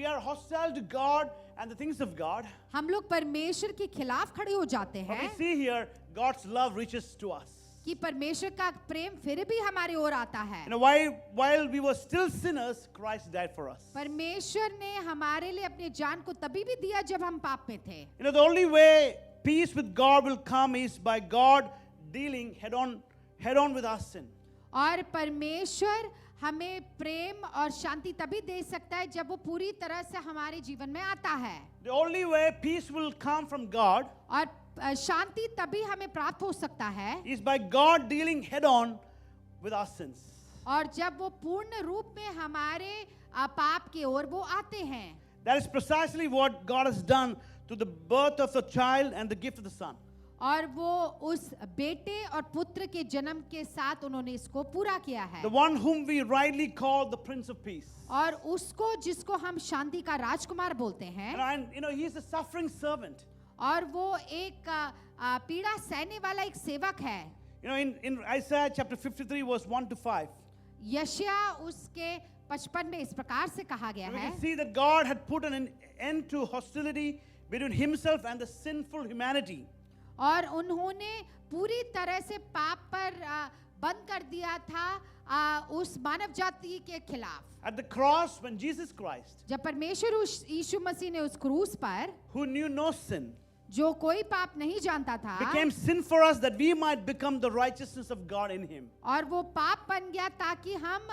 are hostile to God and the things of God. हम लोग परमेश्वर के खिलाफ खड़े हो जाते But we हैं see here God's love reaches to us. कि परमेश्वर का प्रेम फिर भी हमारे ओर आता है. You know, while we were still sinners, Christ died for us. परमेश्वर ने हमारे लिए अपने जान को तभी भी दिया जब हम पाप में थे. You know, the only way peace with God will come is by God dealing head on with our sin. और परमेश्वर हमें प्रेम और शांति तभी दे सकता है जब वो पूरी तरह से हमारे जीवन में आता है. The only way peace will come from God और शांति तभी हमें प्राप्त हो सकता है is by God dealing head on with our sins. और जब वो पूर्ण रूप में हमारे पाप की ओर वो आते हैं. That is precisely what God has done to the birth of the child and the gift of the son. और वो उस बेटे और पुत्र के जन्म के साथ उन्होंने इसको पूरा किया है. The one whom we rightly call the Prince of Peace. और उसको जिसको हम शांति का राजकुमार बोलते हैं, And you know, he is a suffering servant. और वो एक पीड़ा सहने वाला एक सेवक है. You know, in Isaiah chapter 53 verse 1 to 5, यशाया उसके 55 में इस प्रकार से कहा गया We है, can see that God had put an end to hostility between himself and the sinful humanity. और उन्होंने पूरी तरह से पाप पर बंद कर दिया था उस मानव जाति के खिलाफ. At the cross, when Jesus Christ, जब परमेश्वर यीशु मसीह ने उस क्रूस पर, who knew no sin, जो कोई पाप नहीं जानता था, became sin for us that we might become the righteousness of God in him. और वो पाप बन गया ताकि हम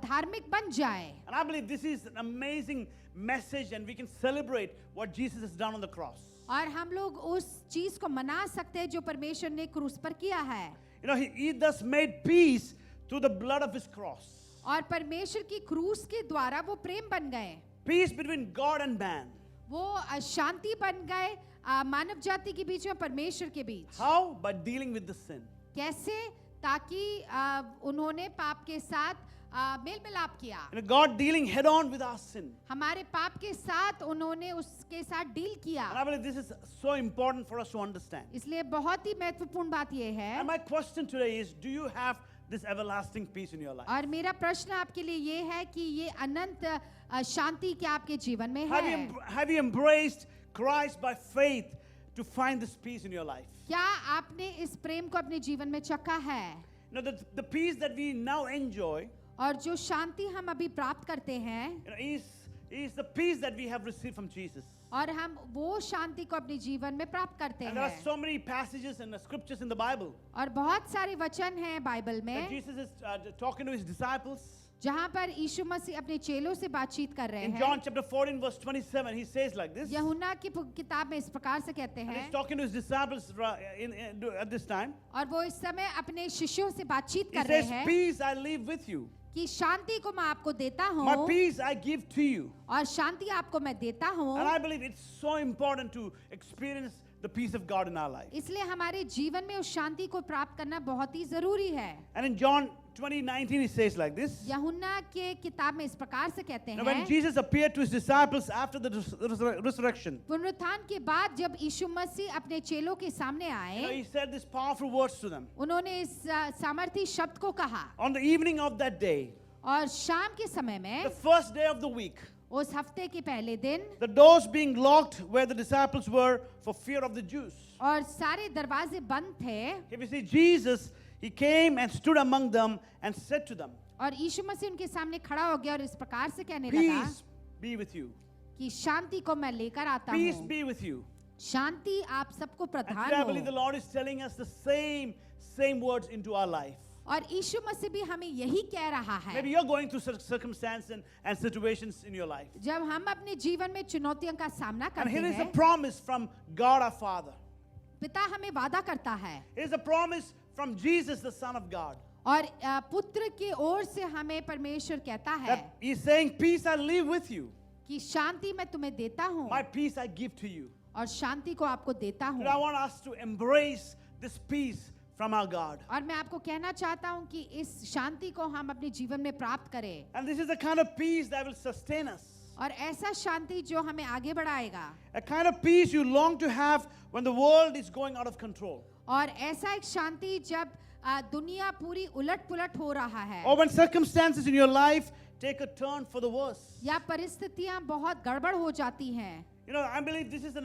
धार्मिक बन जाए. And I believe this is an amazing message and we can celebrate what Jesus has done on the cross. और हम लोग उस चीज को मना सकते हैं जो परमेश्वर ने क्रूस पर किया है. You know, he thus made peace through the blood of his cross. और परमेश्वर की क्रूस के द्वारा वो प्रेम बन गए, Peace between God and man. वो शांति बन गए मानव जाति के बीच में परमेश्वर के बीच. How? By dealing with the sin. कैसे? ताकि उन्होंने पाप के साथ मेल मिलाप किया. You know, God dealing head on with our sin. हमारे पाप के साथ उन्होंने उसके साथ डील किया. And I believe this is so important for us to understand. इसलिए बहुत ही महत्वपूर्ण बात यह है. And my question today is, do you have this everlasting peace in your life? और मेरा प्रश्न आपके लिए ये है कि ये अनंत शांति क्या आपके जीवन में है? Have you embraced Christ by faith to find this peace in your life? क्या आपने इस प्रेम को अपने जीवन में चखा है? You know, the peace that we now enjoy, और जो शांति हम अभी प्राप्त करते हैं, you know, is the peace that we have received from Jesus. और हम वो शांति को अपने जीवन में प्राप्त करते And there are हैं. so many passages and scriptures in the Bible और बहुत सारे वचन हैं बाइबल that में Jesus is talking to his disciples. जहाँ पर यीशु मसीह अपने चेलों से बातचीत कर रहे In हैं. John chapter 14 verse 27, he says like this. यूहन्ना की किताब में इस प्रकार से कहते And हैं, he's talking to his disciples at this time. और वो इस समय अपने शिष्यों से बातचीत He कर रहे says, हैं peace I leave with you. कि शांति को मैं आपको देता My हूँ peace I give to you. और शांति आपको मैं देता हूँ. And I believe it's so important to experience the peace of God in our life. इसलिए हमारे जीवन में उस शांति को प्राप्त करना बहुत ही जरूरी है. And in John 20:19 he says like this. यूहन्ना के किताब में इस प्रकार से कहते Now, when हैं, Jesus appeared to his disciples after the resurrection, पुनरुत्थान के बाद जब यीशु मसीह अपने चेलों के सामने you know, आए, he said these powerful words to them. उन्होंने इस सामर्थी शब्द को कहा. On the evening of that day, और शाम के समय में, the first day of the week, उस हफ्ते के पहले दिन, the doors being locked where the disciples were for fear of the Jews. और सारे दरवाजे बंद थे, If you see Jesus, he came and stood among them and said to them, और यीशु मसीह उनके सामने खड़ा हो गया और इस प्रकार से कहने लगा peace be with you. कि शांति को मैं लेकर आता Peace हूँ. be with you. शांति आप सबको And Pradhan today I believe the हो. Lord is telling us the same words into our life. और यीशु मसीह भी हमें यही कह रहा है. Maybe you're going through circumstances and situations in your life. जब हम अपने जीवन में चुनौतियों का सामना And करते here is a हैं, promise from God our Father. पिता हमें वादा करता है, It is a promise from Jesus, the Son of God. और पुत्र की ओर से हमें परमेश्वर कहता है That He's saying, peace I leave with you. कि शांति मैं तुम्हें देता हूँ My peace I give to you. और शांति को आपको देता But I हूँ. want us to embrace this peace from our God. और मैं आपको कहना चाहता हूँ कि इस शांति को हम अपने जीवन में प्राप्त करें, And this is the kind of peace that will sustain us. और ऐसा शांति जो हमें आगे बढ़ाएगा, A kind of peace you long to have when the world is going out of control. और ऐसा एक शांति जब दुनिया पूरी उलट पुलट हो रहा है, Or when circumstances in your life take a turn for the worse. या परिस्थितियां बहुत गड़बड़ हो जाती हैं, You know, I believe this is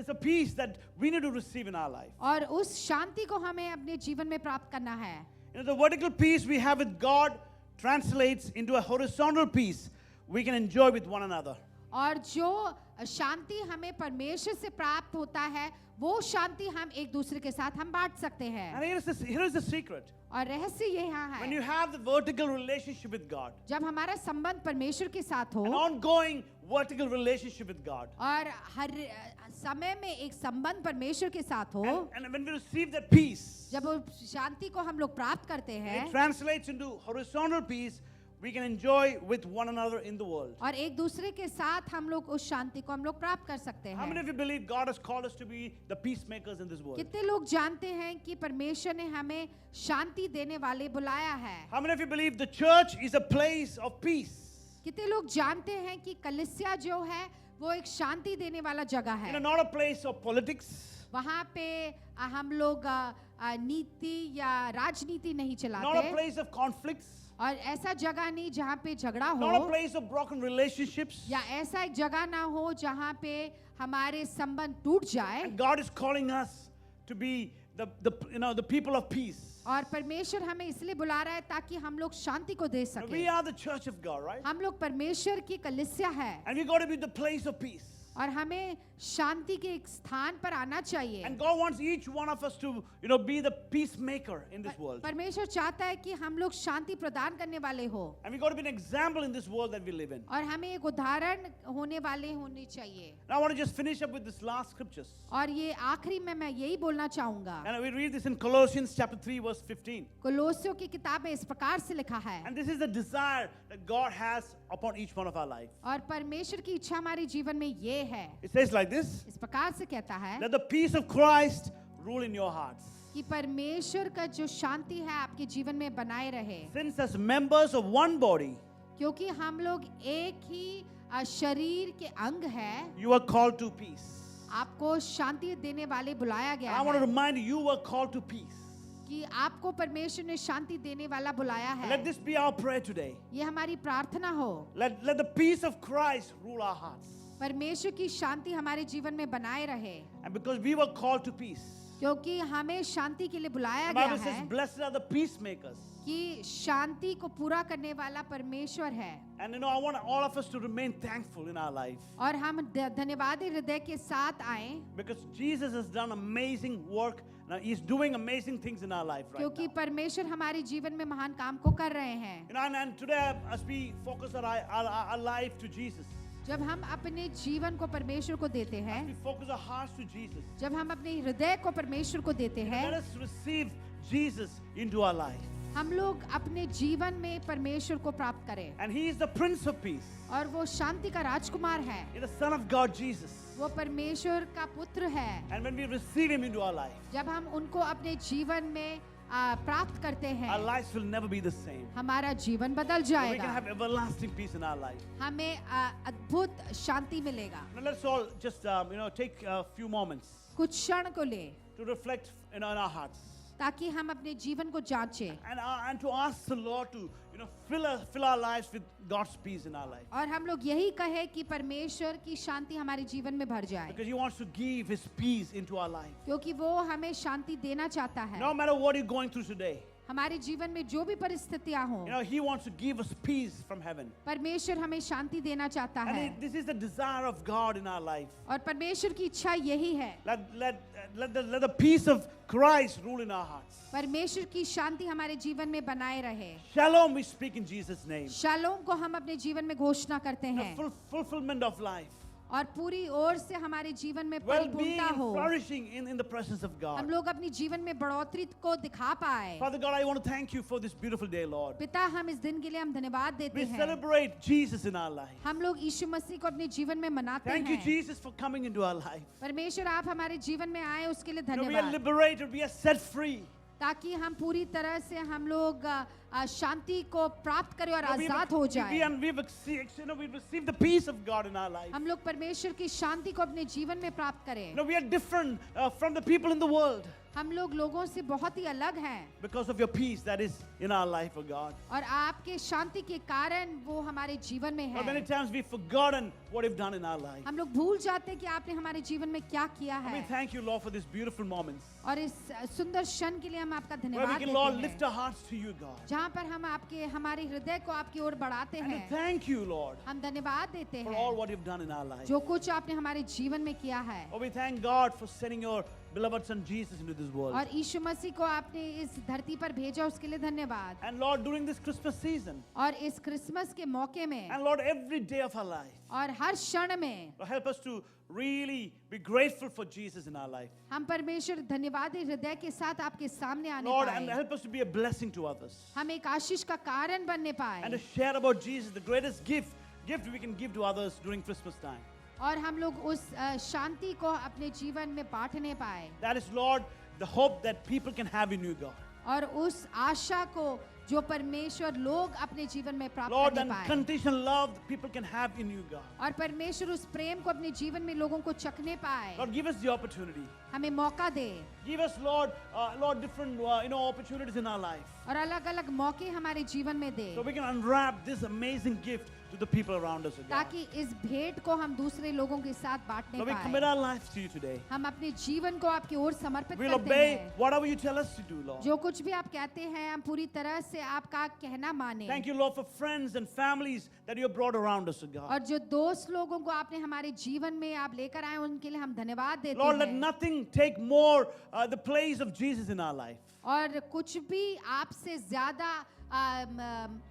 a peace that we need to receive in our life. और उस शांति को हमें अपने जीवन में प्राप्त करना है. You know, the vertical peace we have with God translates into a horizontal peace we can enjoy with one another. और जो शांति हमें परमेश्वर से प्राप्त होता है, वो शांति हम एक दूसरे के साथ हम बांट सकते हैं. And here is the secret. और रहस्य ये यहाँ When है, you have the vertical relationship with God, जब हमारा संबंध परमेश्वर के साथ हो an ongoing vertical relationship with God, और हर समय में एक संबंध परमेश्वर के साथ हो, and when we receive that peace, जब वो शांति को हम लोग प्राप्त करते हैं it translates into horizontal peace we can enjoy with one another in the world. और एक दूसरे के साथ हम लोग उस शांति को हम लोग प्राप्त कर सकते How many हैं. of you believe God has called us to be the peacemakers in this world? कितने लोग जानते हैं कि परमेश्वर ने हमें शांति देने वाले बुलाया है? How many of you believe the church is a place of peace? कितने लोग जानते हैं कि कलीसिया जो है वो एक शांति देने वाला जगह You know, है? not a place of politics, वहाँ पे हम लोग नीति या राजनीति नहीं not a चलाते, place of conflicts, और ऐसा जगह नहीं जहाँ पे झगड़ा not a हो, place of broken relationships. या ऐसा एक जगह ना हो जहाँ पे हमारे संबंध टूट जाए. And God is calling us to be the people of peace. और परमेश्वर हमें इसलिए बुला रहा है ताकि हम लोग शांति को दे We सके. are the church of God, right? हम लोग परमेश्वर की कलीसिया है And we got to be the place of peace. और हमें शांति के एक स्थान पर आना चाहिए. And God wants each one of us to, be the peacemaker in this world. परमेश्वर चाहता है कि हम लोग शांति प्रदान करने वाले हो And we got to be an example in this world that we live in. और हमें एक उदाहरण होने वाले होने चाहिए. Now I want to just finish up with this last scriptures. और ये आखिरी में मैं यही बोलना चाहूंगा. And we read this in Colossians chapter 3 verse 15. कोलोसियों की किताब में इस प्रकार से लिखा है. And this is the desire that God has upon each one of our life. और परमेश्वर की इच्छा हमारे जीवन में ये है. It says like this, इस प्रकार से कहता है let the peace of Christ rule in your hearts. कि परमेश्वर का जो शांति है आपके जीवन में बनाए रहे. Since as members of one body, क्योंकि हम लोग एक ही शरीर के अंग है. you are called to peace. आपको शांति देने वाले बुलाया गया I want to है remind you, you were called to peace. कि आपको परमेश्वर ने शांति देने वाला बुलाया And है. let this be our prayer today. ये हमारी प्रार्थना हो. Let the peace of Christ rule our hearts. परमेश्वर की शांति हमारे जीवन में बनाए रहे. And because we were called to peace, क्योंकि हमें शांति के लिए बुलाया the गया Bible says, है blessed are the peacemakers. कि शांति को पूरा करने वाला परमेश्वर है. And I want all of us to remain thankful in our life. और हम धन्यवादी हृदय के साथ आए Because Jesus has done amazing work. Now He's doing amazing things in our life right क्योंकि now. परमेश्वर हमारे जीवन में महान काम को कर रहे हैं. And today as we focus our life to Jesus, जब हम अपने जीवन को परमेश्वर को देते हैं, we focus our hearts to Jesus, जब हम अपने हृदय को परमेश्वर को देते let हैं, us receive Jesus into our life. हम लोग अपने जीवन में परमेश्वर को प्राप्त करें. And He is the Prince of Peace. और वो शांति का राजकुमार है. He is the Son of God, Jesus. वो परमेश्वर का पुत्र है. And when we receive Him into our life, जब हम उनको अपने जीवन में प्राप्त करते हैं, our lives will never be the same. हमारा जीवन बदल We can जाएगा. have everlasting peace in our life. हमें अद्भुत शांति मिलेगा. Now let's all just take a few moments कुछ क्षण को ले to reflect in our hearts ताकि हम अपने जीवन को जांचें and to ask the Lord to fill our lives with God's peace in our life. और हम लोग यही कहे कि परमेश्वर की शांति हमारे जीवन में भर जाए. Because He wants to give His peace into our life. क्योंकि वो हमें शांति देना चाहता है. No matter what you're going through today, हमारे जीवन में जो भी परिस्थितियां हों, He wants to give us peace from heaven. परमेश्वर hमें शांति देना चाहता है. And this is the desire of God in our life. और परमेश्वर की इच्छा यही है. Let the peace of Christ rule in our hearts. परमेश्वर की शांति हमारे जीवन में बनाए रहे. Shalom we speak in Jesus' name. Shalom को हम अपने जीवन में घोषणा करते The हैं fulfillment of life. और पूरी ओर से हमारे जीवन में Well-being परिपूर्णता and हो. flourishing in the presence of हम God. लोग अपने जीवन में बढ़ोतरी को दिखा पाए. Father God, I want to thank you for this beautiful day, Lord. पिता, हम इस दिन के लिए हम धन्यवाद देते We हैं. celebrate Jesus in our life. हम लोग यीशु मसीह को अपने जीवन में मनाते Thank you, हैं. Jesus, for coming into our life. परमेश्वर आप हमारे जीवन में आए उसके लिए We are धन्यवाद. liberated, we are set free. ताकि हम पूरी तरह से हम लोग शांति को प्राप्त करें और We've आजाद हो जाए. we've received the peace of God in our life. हम लोग परमेश्वर की शांति को अपने जीवन में प्राप्त करें. We are different from the people in the world हम लोग लोगों से बहुत ही अलग हैं because of your peace that is in our life, oh God. और आपके शांति के कारण वो हमारे जीवन में But many है. times we've forgotten what you've done in our life. हम लोग भूल जाते हैं कि आपने हमारे जीवन में क्या किया We है. thank you, Lord, for these beautiful moments और इस सुंदर क्षण के लिए हम आपका where we धन्यवाद can, Lord, देते lift हैं our hearts to you, God. जहाँ पर हम आपके हमारे हृदय को आपकी ओर बढ़ाते And हैं. thank you, Lord, हम धन्यवाद देते for all हैं what you've done in our life. जो कुछ आपने हमारे जीवन में किया है. Oh, we thank God for sending your beloved Son Jesus into this world. और यीशु मसीह को आपने इस धरती पर भेजा उसके लिए धन्यवाद. And Lord, during this Christmas season, और इस क्रिसमस के मौके में and Lord, every day of our life, और हर क्षण में Lord, help us to really be grateful for Jesus in our life. हम परमेश्वर धन्यवादी हृदय के साथ आपके सामने आने Lord, and पाए. help us to be a blessing to others. हम एक आशीष का कारण बनने And to पाए share about Jesus, the greatest gift we can give to others during Christmas time. और हम लोग उस शांति को अपने जीवन में बांटने पाए That is, Lord, the hope that people can have in you, God. और उस आशा को जो परमेश्वर लोग अपने जीवन में प्राप्त Lord, करने and पाए conditional love that people can have in you, God. और परमेश्वर उस प्रेम को अपने जीवन में लोगों को चखने पाए। Lord, give us the opportunity. हमें मौका दे Give us, Lord, different, opportunities in our life. और अलग अलग मौके हमारे जीवन में दे, So we can unwrap this amazing gift to the people around us, oh God. ताकि इस भेंट को हम दूसरे लोगों के साथ बांटने So we commit पाए। our lives to you today. हम अपने जीवन को आपकी ओर समर्पित We'll करते obey हैं। whatever you tell us to do, Lord. जो कुछ भी आप कहते हैं हम पूरी तरह से आपका कहना माने। Thank you, Lord, for friends and families that you have brought around us, oh God. और जो दोस्त लोगों को आपने हमारे जीवन में आप लेकर आए उनके लिए हम धन्यवाद देते Lord, let हैं। nothing take more the place of Jesus in our life. और कुछ भी आपसे ज्यादा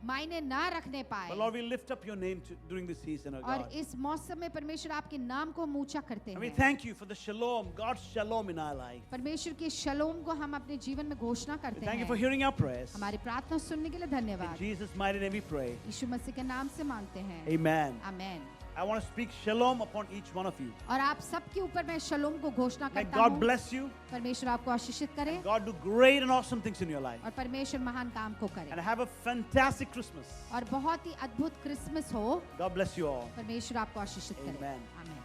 मायने ना रखने पाए। But Lord, we lift up your name during this season, oh और God. इस मौसम में परमेश्वर आपके नाम को हम ऊंचा करते And we हैं। thank you for the shalom, God's shalom in our life. परमेश्वर के शलोम को हम अपने जीवन में घोषणा करते Thank you for हैं। hearing our prayers. हमारी प्रार्थना सुनने के लिए In धन्यवाद। Jesus' mighty name we pray. यीशु मसीह के नाम से मांगते हैं। Amen. Amen. I want to speak shalom upon each one of you. और आप सबके ऊपर मैं शलोम को घोषणा May करता God हूँ। bless you. परमेश्वर आपको आशीषित करे God do great and awesome things in your life. और परमेश्वर महान काम को करे And have a fantastic Christmas. और बहुत ही अद्भुत क्रिसमस हो। God bless you all. परमेश्वर आपको आशीषित करे। Amen. आमीन।